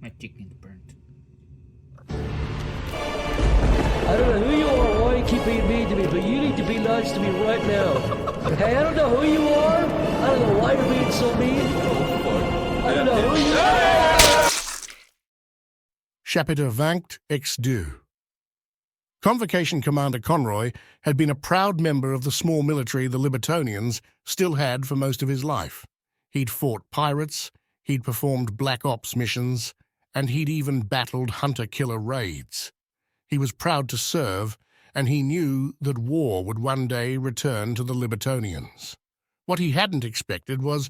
My chicken's burnt. I don't know who you are or why you keep being mean to me, but you need to be nice to me right now. Hey, I don't know who you are. I don't know why you're being so mean. I don't know who you are. Chapitre 20 X2. Convocation Commander Conroy had been a proud member of the small military the Libertonians still had for most of his life. He'd fought pirates, he'd performed Black Ops missions, and he'd even battled hunter-killer raids. He was proud to serve, and he knew that war would one day return to the Libertonians. What he hadn't expected was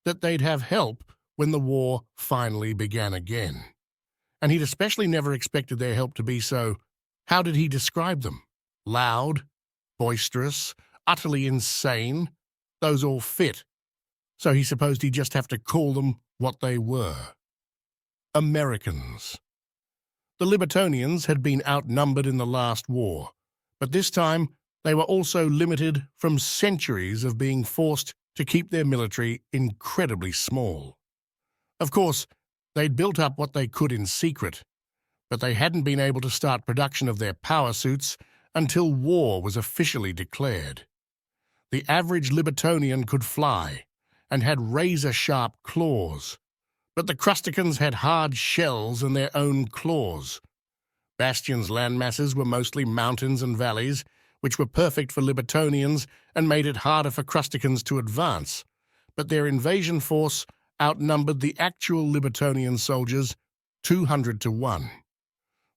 that they'd have help when the war finally began again. And he'd especially never expected their help to be so, how did he describe them? Loud, boisterous, utterly insane? Those all fit. So he supposed he'd just have to call them what they were. Americans. The Libertonians had been outnumbered in the last war, but this time they were also limited from centuries of being forced to keep their military incredibly small. Of course, they'd built up what they could in secret, but they hadn't been able to start production of their power suits until war was officially declared. The average Libertonian could fly and had razor-sharp claws, but the Crusticans had hard shells and their own claws. Bastion's landmasses were mostly mountains and valleys, which were perfect for Libertonians and made it harder for Crusticans to advance, but their invasion force outnumbered the actual Libertonian soldiers 200 to 1.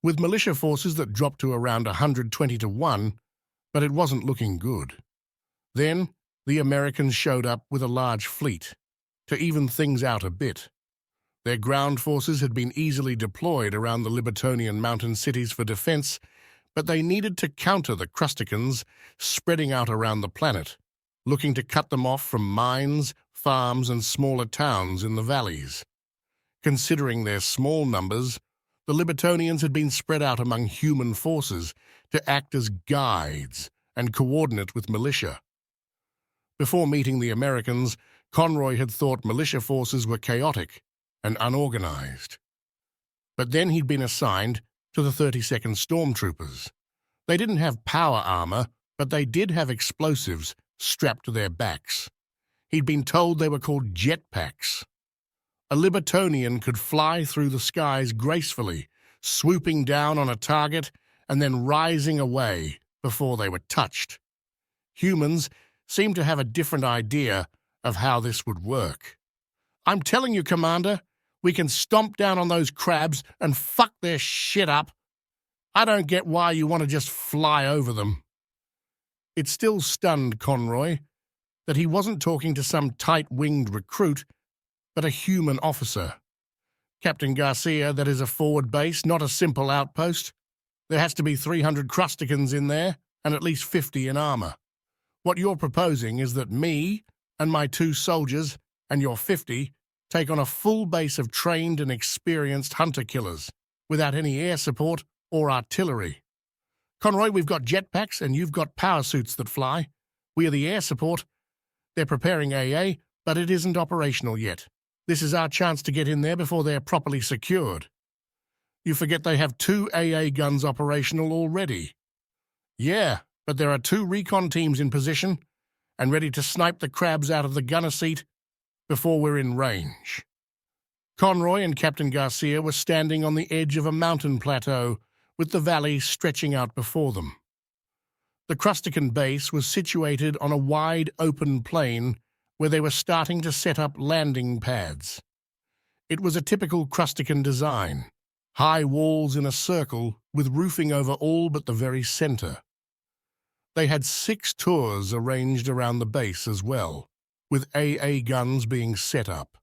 With militia forces that dropped to around 120 to 1, but it wasn't looking good. Then the Americans showed up with a large fleet, to even things out a bit. Their ground forces had been easily deployed around the Libertonian mountain cities for defense, but they needed to counter the Crusticans spreading out around the planet, looking to cut them off from mines, farms, and smaller towns in the valleys. Considering their small numbers, the Libertonians had been spread out among human forces to act as guides and coordinate with militia. Before meeting the Americans, Conroy had thought militia forces were chaotic and unorganized. But then he'd been assigned to the 32nd Stormtroopers. They didn't have power armor, but they did have explosives strapped to their backs. He'd been told they were called jetpacks. A Libertonian could fly through the skies gracefully, swooping down on a target and then rising away before they were touched. Humans seemed to have a different idea of how this would work. I'm telling you, Commander, we can stomp down on those crabs and fuck their shit up. I don't get why you want to just fly over them. It still stunned Conroy that he wasn't talking to some tight-winged recruit, but a human officer. Captain Garcia, that is a forward base, not a simple outpost. There has to be 300 Crusticans in there, and at least 50 in armor. What you're proposing is that me and my 2 soldiers and your 50 take on a full base of trained and experienced hunter-killers, without any air support or artillery. Conroy, we've got jetpacks and you've got power suits that fly. We are the air support. They're preparing AA, but it isn't operational yet. This is our chance to get in there before they're properly secured. You forget they have 2 AA guns operational already. Yeah, but there are 2 recon teams in position and ready to snipe the crabs out of the gunner seat before we're in range. Conroy and Captain Garcia were standing on the edge of a mountain plateau with the valley stretching out before them. The Crustican base was situated on a wide open plain where they were starting to set up landing pads. It was a typical Crustican design, high walls in a circle with roofing over all but the very center. They had 6 tours arranged around the base as well, with AA guns being set up.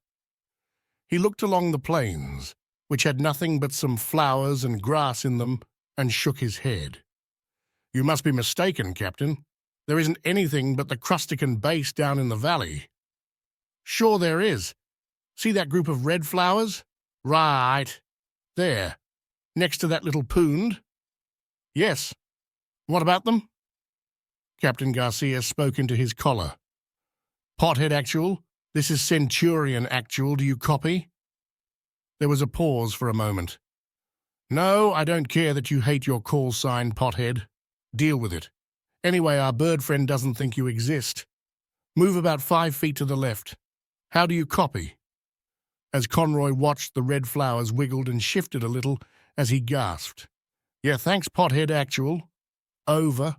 He looked along the plains, which had nothing but some flowers and grass in them, and shook his head. You must be mistaken, Captain. There isn't anything but the Crustican base down in the valley. Sure there is. See that group of red flowers? Right. There. Next to that little poond? Yes. What about them? Captain Garcia spoke into his collar. Pothead Actual, this is Centurion Actual, do you copy? There was a pause for a moment. "No, I don't care that you hate your call sign, pothead. Deal with it. Anyway, our bird friend doesn't think you exist. Move about 5 feet to the left. How do you copy?" As Conroy watched, the red flowers wiggled and shifted a little as he gasped. "Yeah, thanks, pothead actual. Over."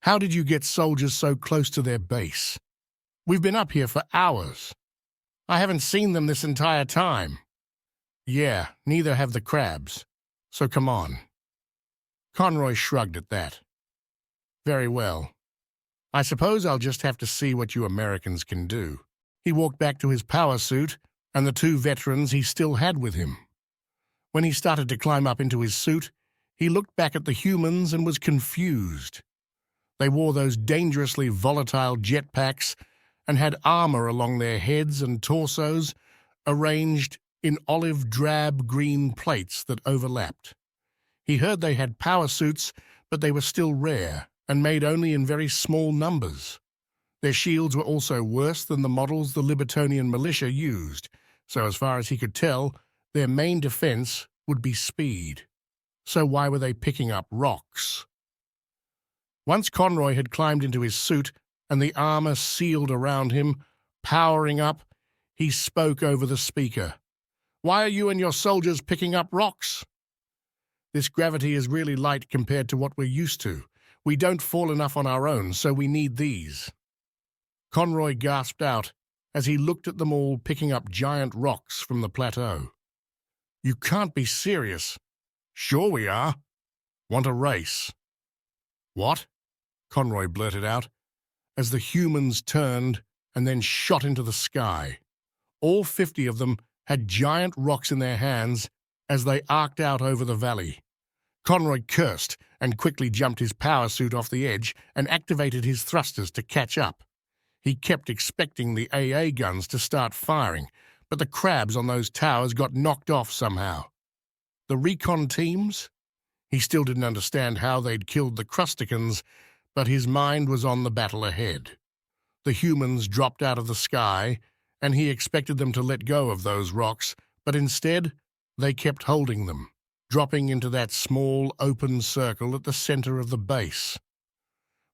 "How did you get soldiers so close to their base? We've been up here for hours. I haven't seen them this entire time." "Yeah, neither have the crabs. So come on." Conroy shrugged at that. "Very well. I suppose I'll just have to see what you Americans can do." He walked back to his power suit and the 2 veterans he still had with him. When he started to climb up into his suit, he looked back at the humans and was confused. They wore those dangerously volatile jetpacks and had armor along their heads and torsos, arranged in olive drab green plates that overlapped. He heard they had power suits, but they were still rare and made only in very small numbers. Their shields were also worse than the models the Libertonian militia used, so as far as he could tell, their main defense would be speed. So why were they picking up rocks? Once Conroy had climbed into his suit and the armor sealed around him, powering up, he spoke over the speaker. "Why are you and your soldiers picking up rocks?" "This gravity is really light compared to what we're used to. We don't fall enough on our own, so we need these." Conroy gasped out as he looked at them all picking up giant rocks from the plateau. "You can't be serious." "Sure we are. Want a race?" "What?" Conroy blurted out, as the humans turned and then shot into the sky. All 50 of them had giant rocks in their hands as they arced out over the valley. Conroy cursed and quickly jumped his power suit off the edge and activated his thrusters to catch up. He kept expecting the AA guns to start firing, but the crabs on those towers got knocked off somehow. The recon teams? He still didn't understand how they'd killed the Crusticans, but his mind was on the battle ahead. The humans dropped out of the sky, and he expected them to let go of those rocks, but instead they kept holding them, dropping into that small open circle at the center of the base.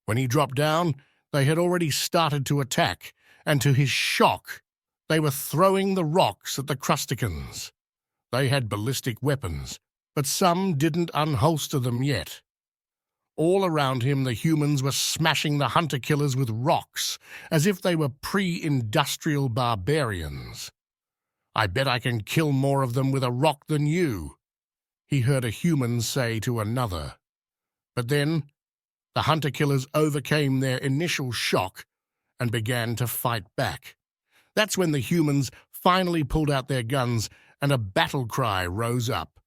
When he dropped down, they had already started to attack, and to his shock, they were throwing the rocks at the Crusticans. They had ballistic weapons, but some didn't unholster them yet. All around him, the humans were smashing the hunter-killers with rocks, as if they were pre-industrial barbarians. "I bet I can kill more of them with a rock than you," he heard a human say to another. But then the hunter-killers overcame their initial shock and began to fight back. That's when the humans finally pulled out their guns and a battle cry rose up.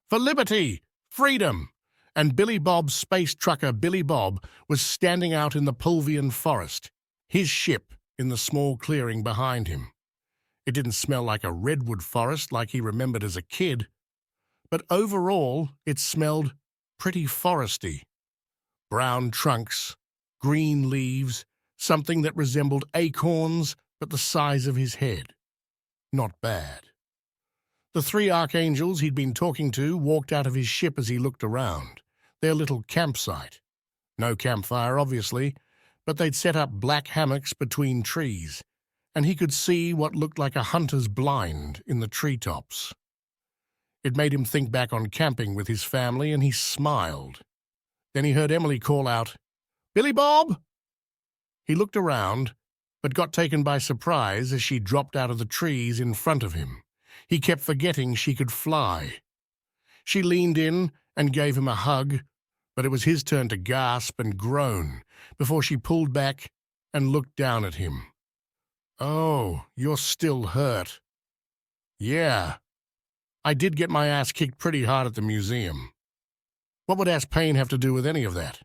"For liberty! Freedom!" And Billy Bob's space trucker Billy Bob was standing out in the Pulvian forest, his ship in the small clearing behind him. It didn't smell like a redwood forest like he remembered as a kid, but overall it smelled pretty foresty. Brown trunks, green leaves, something that resembled acorns but the size of his head. Not bad. The 3 archangels he'd been talking to walked out of his ship as he looked around, their little campsite. No campfire, obviously, but they'd set up black hammocks between trees, and he could see what looked like a hunter's blind in the treetops. It made him think back on camping with his family, and he smiled. Then he heard Emily call out, "Billy Bob!" He looked around, but got taken by surprise as she dropped out of the trees in front of him. He kept forgetting she could fly. She leaned in and gave him a hug, but it was his turn to gasp and groan before she pulled back and looked down at him. "Oh, you're still hurt." "Yeah. I did get my ass kicked pretty hard at the museum." What would ass pain have to do with any of that?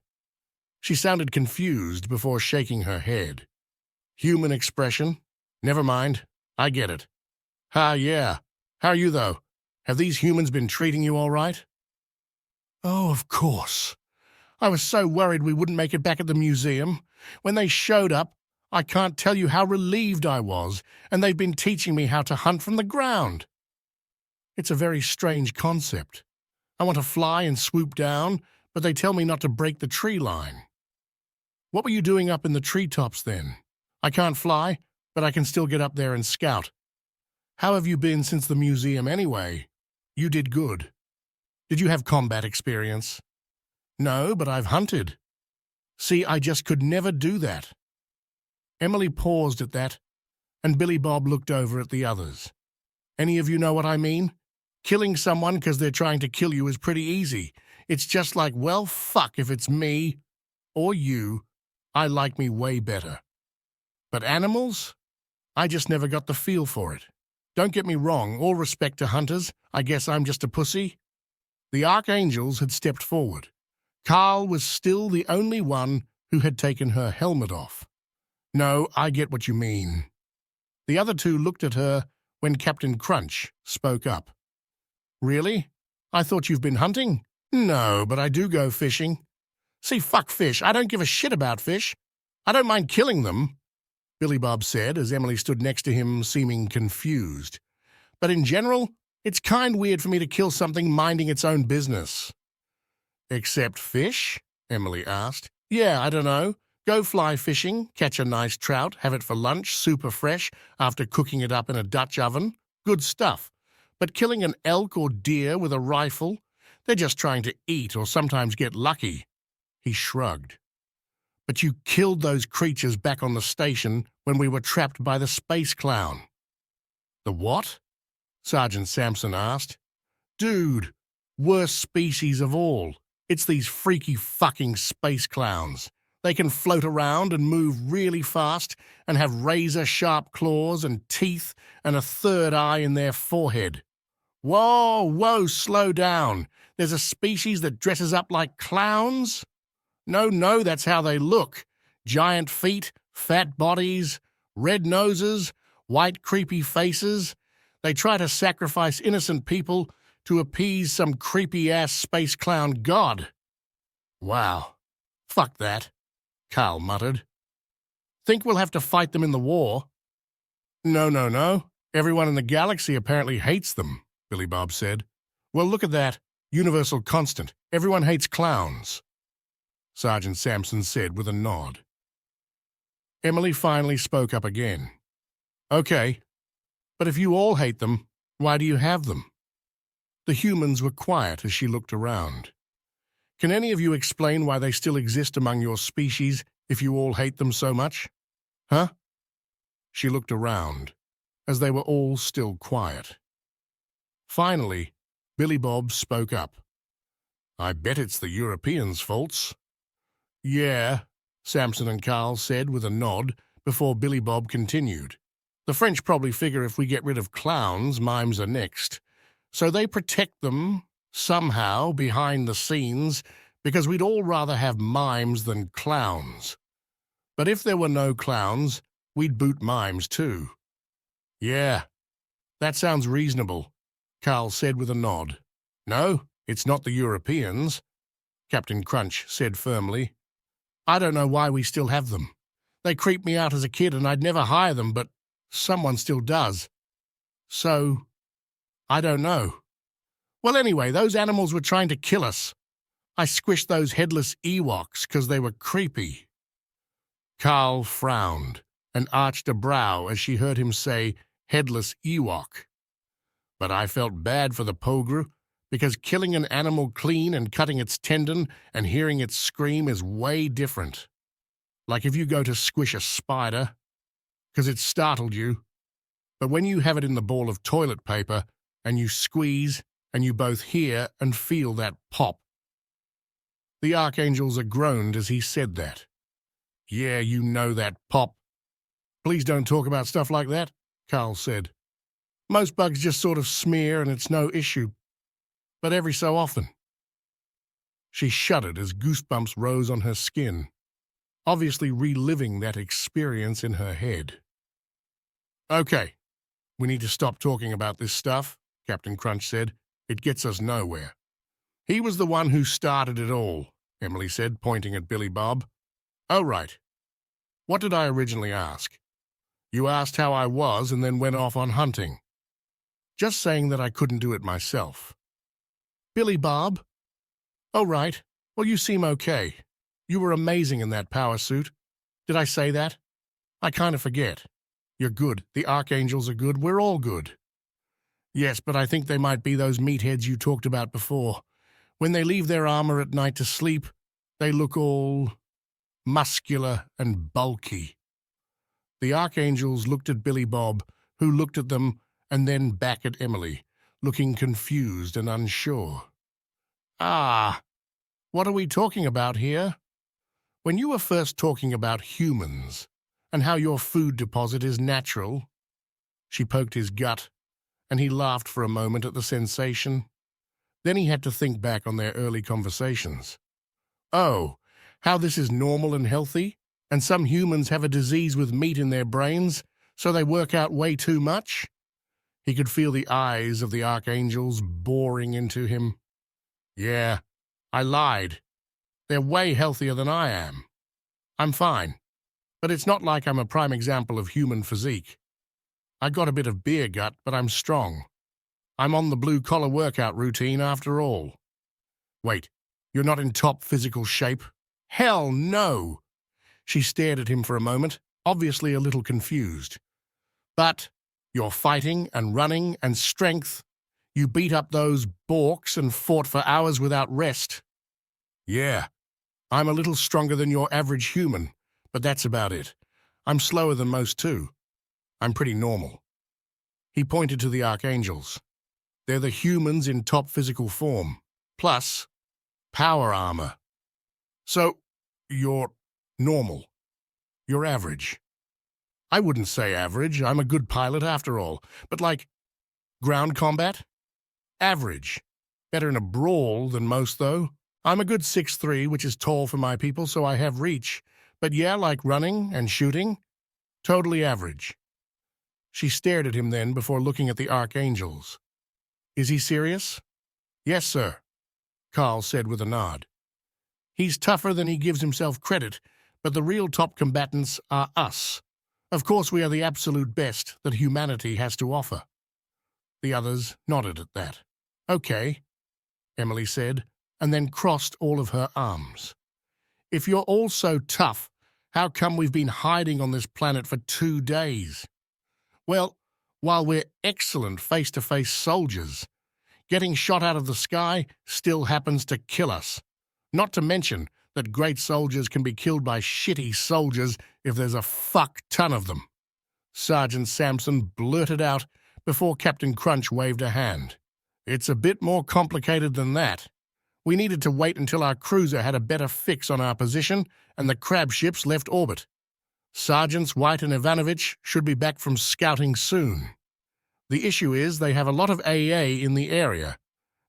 She sounded confused before shaking her head. "Human expression? Never mind. I get it." Yeah. How are you, though? Have these humans been treating you all right?" "Oh, of course. I was so worried we wouldn't make it back at the museum. When they showed up, I can't tell you how relieved I was, and they've been teaching me how to hunt from the ground." It's a very strange concept. I want to fly and swoop down, but they tell me not to break the tree line. What were you doing up in the treetops then? I can't fly, but I can still get up there and scout. How have you been since the museum anyway? You did good. Did you have combat experience? No, but I've hunted. See, I just could never do that. Emily paused at that, and Billy Bob looked over at the others. Any of you know what I mean? Killing someone because they're trying to kill you is pretty easy. It's just like, well, fuck if it's me or you. I like me way better. But animals? I just never got the feel for it. Don't get me wrong, all respect to hunters, I guess I'm just a pussy. The archangels had stepped forward. Carl was still the only one who had taken her helmet off. No, I get what you mean. The other two looked at her when Captain Crunch spoke up. Really? I thought you've been hunting? No, but I do go fishing. See, fuck fish. I don't give a shit about fish. I don't mind killing them, Billy Bob said as Emily stood next to him, seeming confused. But in general, it's kind weird for me to kill something minding its own business. Except fish? Emily asked. Yeah, I don't know. Go fly fishing, catch a nice trout, have it for lunch, super fresh, after cooking it up in a Dutch oven. Good stuff. But killing an elk or deer with a rifle, they're just trying to eat or sometimes get lucky. He shrugged. But you killed those creatures back on the station when we were trapped by the space clown. The what? Sergeant Sampson asked. Dude, worst species of all. It's these freaky fucking space clowns. They can float around and move really fast and have razor-sharp claws and teeth and a third eye in their forehead. Whoa, slow down. There's a species that dresses up like clowns? No, that's how they look. Giant feet, fat bodies, red noses, white creepy faces. They try to sacrifice innocent people to appease some creepy-ass space clown god. Wow. Fuck that, Carl muttered. Think we'll have to fight them in the war? No. Everyone in the galaxy apparently hates them, Billy Bob said. Well, look at that. Universal constant. Everyone hates clowns, Sergeant Sampson said with a nod. Emily finally spoke up again. Okay, but if you all hate them, why do you have them? The humans were quiet as she looked around. Can any of you explain why they still exist among your species if you all hate them so much? Huh? She looked around, as they were all still quiet. Finally, Billy Bob spoke up. I bet it's the Europeans' faults. Yeah, Sampson and Carl said with a nod before Billy Bob continued. The French probably figure if we get rid of clowns, mimes are next. So they protect them, somehow, behind the scenes, because we'd all rather have mimes than clowns. But if there were no clowns, we'd boot mimes too. Yeah, that sounds reasonable, Carl said with a nod. No, it's not the Europeans, Captain Crunch said firmly. I don't know why we still have them. They creeped me out as a kid and I'd never hire them, but someone still does. So, I don't know. Well, anyway, those animals were trying to kill us. I squished those headless Ewoks because they were creepy. Carl frowned and arched a brow as she heard him say headless Ewok. But I felt bad for the Pogru because killing an animal clean and cutting its tendon and hearing it scream is way different. Like if you go to squish a spider, because it startled you. But when you have it in the ball of toilet paper and you squeeze and you both hear and feel that pop. The archangels groaned as he said that. Yeah, you know that pop. Please don't talk about stuff like that, Carl said. Most bugs just sort of smear and it's no issue. But every so often. She shuddered as goosebumps rose on her skin, obviously reliving that experience in her head. Okay, we need to stop talking about this stuff, Captain Crunch said. It gets us nowhere. He was the one who started it all, Emily said, pointing at Billy Bob. Oh, right. What did I originally ask? You asked how I was and then went off on hunting. just saying that I couldn't do it myself. Billy Bob? Oh, right. Well, you seem okay. You were amazing in that power suit. Did I say that? I kind of forget. You're good. The Archangels are good. We're all good. Yes, but I think they might be those meatheads you talked about before. When they leave their armor at night to sleep, they look all muscular and bulky. The Archangels looked at Billy Bob, who looked at them and then back at Emily, looking confused and unsure. Ah, what are we talking about here? When you were first talking about humans and how your food deposit is natural, she poked his gut, and he laughed for a moment at the sensation. Then he had to think back on their early conversations. Oh, how this is normal and healthy, and some humans have a disease with meat in their brains, so they work out way too much? He could feel the eyes of the Archangels boring into him. Yeah, I lied. They're way healthier than I am. I'm fine, but it's not like I'm a prime example of human physique. I got a bit of beer gut, but I'm strong. I'm on the blue-collar workout routine after all. Wait, you're not in top physical shape? Hell no! She stared at him for a moment, obviously a little confused. But you're fighting and running and strength. You beat up those Borks and fought for hours without rest. Yeah, I'm a little stronger than your average human, but that's about it. I'm slower than most too. I'm pretty normal. He pointed to the Archangels. They're the humans in top physical form, plus power armor. So, you're normal. You're average. I wouldn't say average. I'm a good pilot after all. But like, ground combat? Average. Better in a brawl than most, though. I'm a good 6'3", which is tall for my people, so I have reach. But yeah, like running and shooting, totally average. She stared at him then before looking at the Archangels. Is he serious? Yes, sir, Carl said with a nod. He's tougher than he gives himself credit, but the real top combatants are us. Of course, we are the absolute best that humanity has to offer. The others nodded at that. Okay, Emily said, and then crossed all of her arms. If you're all so tough, how come we've been hiding on this planet for 2 days? Well, while we're excellent face-to-face soldiers, getting shot out of the sky still happens to kill us. Not to mention that great soldiers can be killed by shitty soldiers if there's a fuck ton of them. Sergeant Sampson blurted out before Captain Crunch waved a hand. It's a bit more complicated than that. We needed to wait until our cruiser had a better fix on our position and the crab ships left orbit. Sergeants White and Ivanovich should be back from scouting soon. The issue is they have a lot of AA in the area,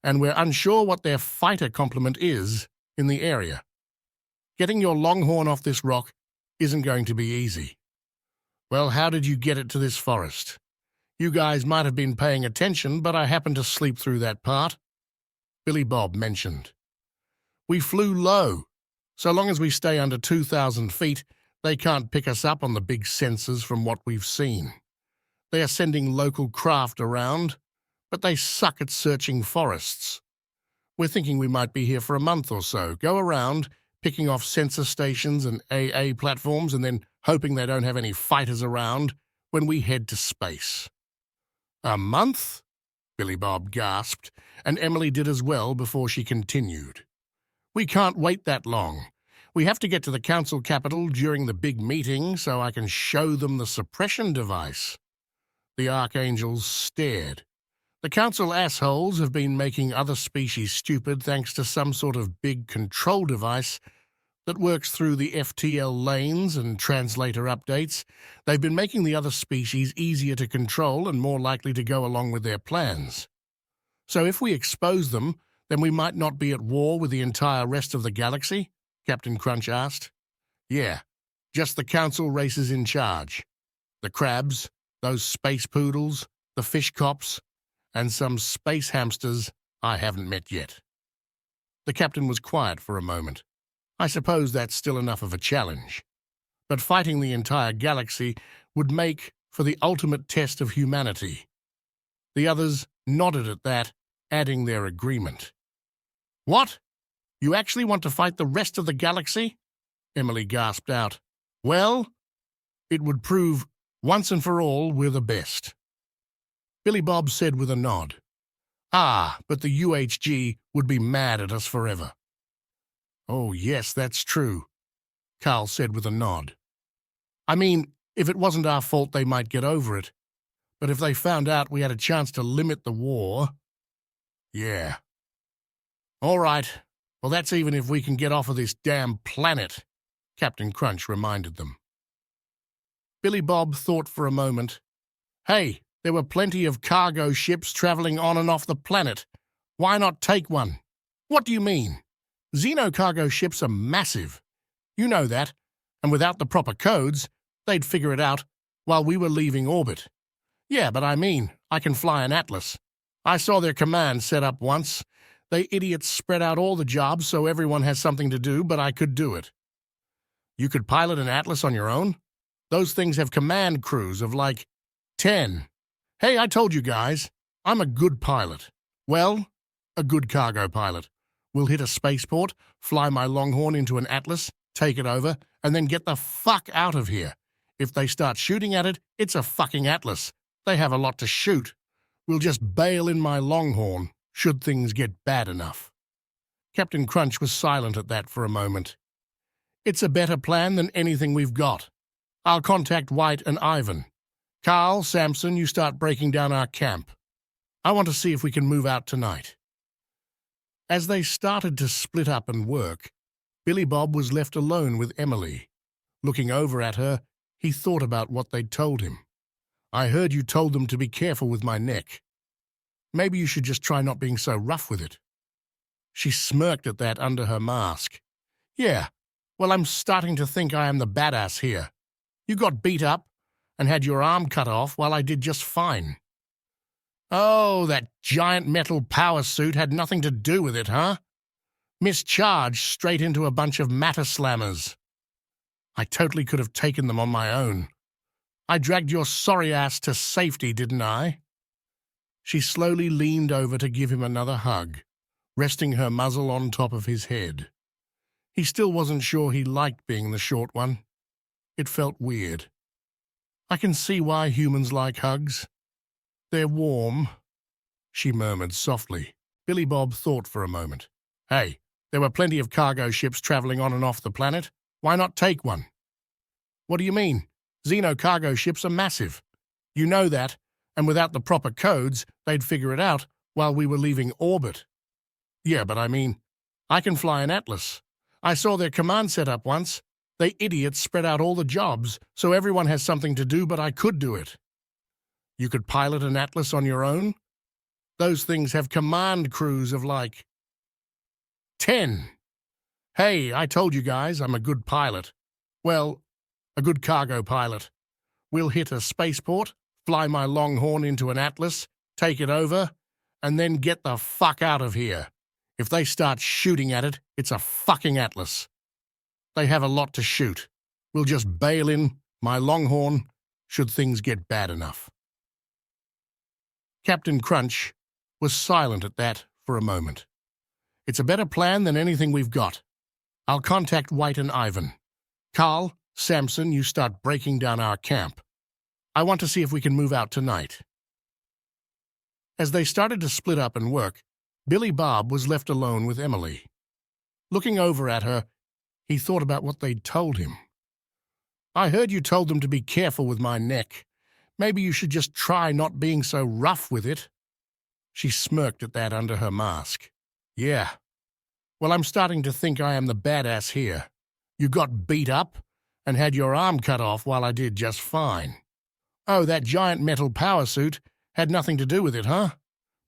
and we're unsure what their fighter complement is in the area. Getting your Longhorn off this rock isn't going to be easy. Well, how did you get it to this forest? You guys might have been paying attention, but I happened to sleep through that part. Billy Bob mentioned. We flew low. So long as we stay under 2,000 feet, they can't pick us up on the big sensors from what we've seen. They are sending local craft around, but they suck at searching forests. We're thinking we might be here for a month or so, go around, picking off sensor stations and AA platforms and then hoping they don't have any fighters around when we head to space. A month? Billy Bob gasped, and Emily did as well before she continued. We can't wait that long. We have to get to the council capital during the big meeting so I can show them the suppression device. The Archangels stared. The council assholes have been making other species stupid thanks to some sort of big control device that works through the FTL lanes and translator updates. They've been making the other species easier to control and more likely to go along with their plans. So if we expose them, then we might not be at war with the entire rest of the galaxy? Captain Crunch asked. Yeah, just the council races in charge. The crabs, those space poodles, the fish cops, and some space hamsters I haven't met yet. The captain was quiet for a moment. I suppose that's still enough of a challenge. But fighting the entire galaxy would make for the ultimate test of humanity. The others nodded at that, adding their agreement. "What? You actually want to fight the rest of the galaxy?" Emily gasped out. "Well, it would prove once and for all we're the best." Billy Bob said with a nod. "Ah, but the UHG would be mad at us forever." "Oh, yes, that's true," Carl said with a nod. "I mean, if it wasn't our fault, they might get over it. But if they found out we had a chance to limit the war... yeah. All right. Well, that's even if we can get off of this damn planet," Captain Crunch reminded them. Billy Bob thought for a moment. "Hey, there were plenty of cargo ships traveling on and off the planet. Why not take one?" "What do you mean? Xeno cargo ships are massive. You know that, and without the proper codes, they'd figure it out while we were leaving orbit." "Yeah, but I mean, I can fly an Atlas. I saw their command set up once. They idiots spread out all the jobs so everyone has something to do, but I could do it." "You could pilot an Atlas on your own? Those things have command crews of like 10. Hey, I told you guys, I'm a good pilot. Well, a good cargo pilot. We'll hit a spaceport, fly my Longhorn into an Atlas, take it over, and then get the fuck out of here. If they start shooting at it, it's a fucking Atlas. They have a lot to shoot. We'll just bail in my Longhorn, should things get bad enough." Captain Crunch was silent at that for a moment. "It's a better plan than anything we've got. I'll contact White and Ivan. Carl, Samson, you start breaking down our camp. I want to see if we can move out tonight." As they started to split up and work, Billy Bob was left alone with Emily. Looking over at her, he thought about what they'd told him. "I heard you told them to be careful with my neck. Maybe you should just try not being so rough with it." She smirked at that under her mask. "Yeah, well, I'm starting to think I am the badass here. You got beat up and had your arm cut off while I did just fine." "Oh, that giant metal power suit had nothing to do with it, huh? Mischarged straight into a bunch of matter slammers. I totally could have taken them on my own. I dragged your sorry ass to safety, didn't I?" She slowly leaned over to give him another hug, resting her muzzle on top of his head. He still wasn't sure he liked being the short one. It felt weird. "I can see why humans like hugs. They're warm," she murmured softly. Billy Bob thought for a moment. "Hey, there were plenty of cargo ships traveling on and off the planet. Why not take one?" "What do you mean? Xeno cargo ships are massive. You know that, and without the proper codes, they'd figure it out while we were leaving orbit." "Yeah, but I mean, I can fly an Atlas. I saw their command set up once. They idiots spread out all the jobs so everyone has something to do, but I could do it." "You could pilot an Atlas on your own? Those things have command crews of like 10. Hey, I told you guys I'm a good pilot. Well, a good cargo pilot. We'll hit a spaceport, fly my Longhorn into an Atlas, take it over, and then get the fuck out of here. If they start shooting at it, it's a fucking Atlas. They have a lot to shoot. We'll just bail in my Longhorn should things get bad enough." Captain Crunch was silent at that for a moment. "It's a better plan than anything we've got. I'll contact White and Ivan. Carl, Samson, you start breaking down our camp. I want to see if we can move out tonight." As they started to split up and work, Billy Bob was left alone with Emily. Looking over at her, he thought about what they'd told him. "I heard you told them to be careful with my neck. Maybe you should just try not being so rough with it." She smirked at that under her mask. "Yeah. Well, I'm starting to think I am the badass here. You got beat up and had your arm cut off while I did just fine. Oh, that giant metal power suit had nothing to do with it, huh?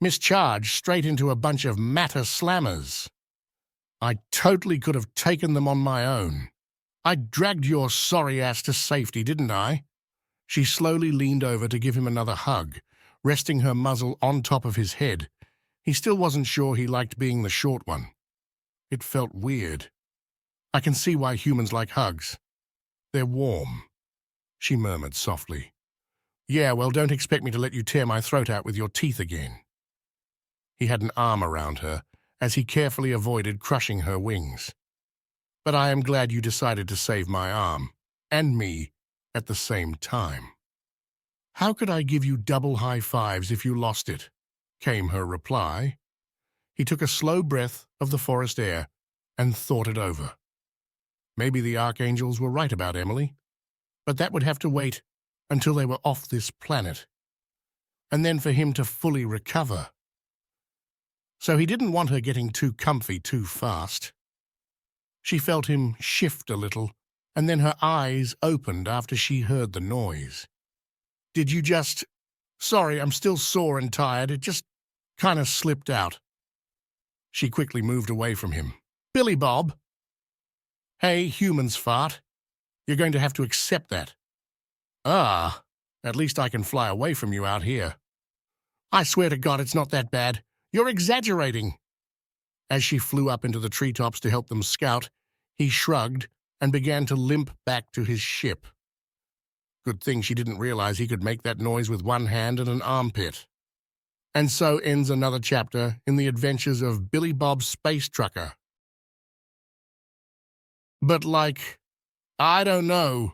Mischarged straight into a bunch of matter slammers. I totally could have taken them on my own. I dragged your sorry ass to safety, didn't I?" She slowly leaned over to give him another hug, resting her muzzle on top of his head. He still wasn't sure he liked being the short one. It felt weird. "I can see why humans like hugs. They're warm," she murmured softly. Yeah, well, don't expect me to let you tear my throat out with your teeth again. He had an arm around her as he carefully avoided crushing her wings. But I am glad you decided to save my arm, and me, at the same time. How could I give you double high fives if you lost it? Came her reply. He took a slow breath of the forest air and thought it over. Maybe the archangels were right about Emily, but that would have to wait until they were off this planet, and then for him to fully recover. So he didn't want her getting too comfy too fast. She felt him shift a little, and then her eyes opened after she heard the noise. Did you just... Sorry, I'm still sore and tired. It just kind of slipped out. She quickly moved away from him. Billy Bob. Hey, humans fart. You're going to have to accept that. Ah, at least I can fly away from you out here. I swear to God it's not that bad. You're exaggerating. As she flew up into the treetops to help them scout, he shrugged and began to limp back to his ship. Good thing she didn't realize he could make that noise with one hand and an armpit. And so ends another chapter in the adventures of Billy Bob Space Trucker. But I don't know.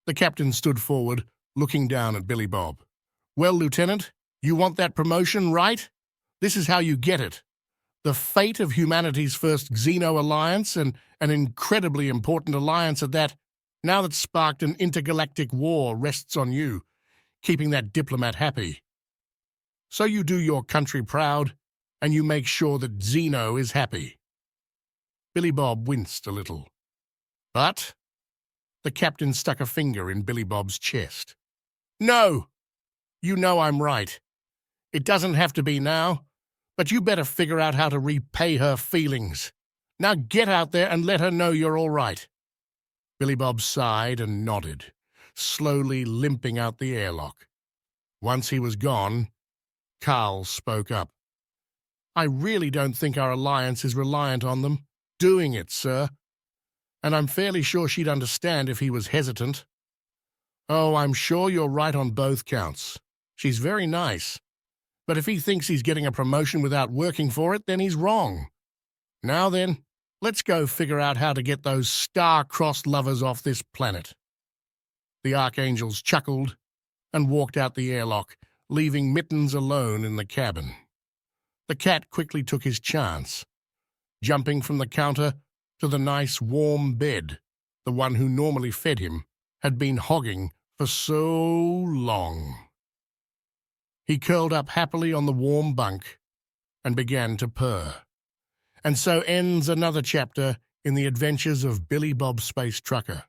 The captain stood forward, looking down at Billy Bob. Well, Lieutenant, you want that promotion, right? This is how you get it. The fate of humanity's first Xeno alliance, and an incredibly important alliance at that, now that sparked an intergalactic war, rests on you, keeping that diplomat happy. So you do your country proud, and you make sure that Xeno is happy. Billy Bob winced a little. But the captain stuck a finger in Billy Bob's chest. No! You know I'm right. It doesn't have to be now, but you better figure out how to repay her feelings. Now get out there and let her know you're all right. Billy Bob sighed and nodded, slowly limping out the airlock. Once he was gone, Carl spoke up. I really don't think our alliance is reliant on them doing it, sir. And I'm fairly sure she'd understand if he was hesitant. Oh, I'm sure you're right on both counts. She's very nice. But if he thinks he's getting a promotion without working for it, then he's wrong. Now then, let's go figure out how to get those star-crossed lovers off this planet. The archangels chuckled and walked out the airlock, leaving Mittens alone in the cabin. The cat quickly took his chance, jumping from the counter to the nice warm bed the one who normally fed him had been hogging for so long. He curled up happily on the warm bunk and began to purr. And so ends another chapter in the adventures of Billy Bob Space Trucker.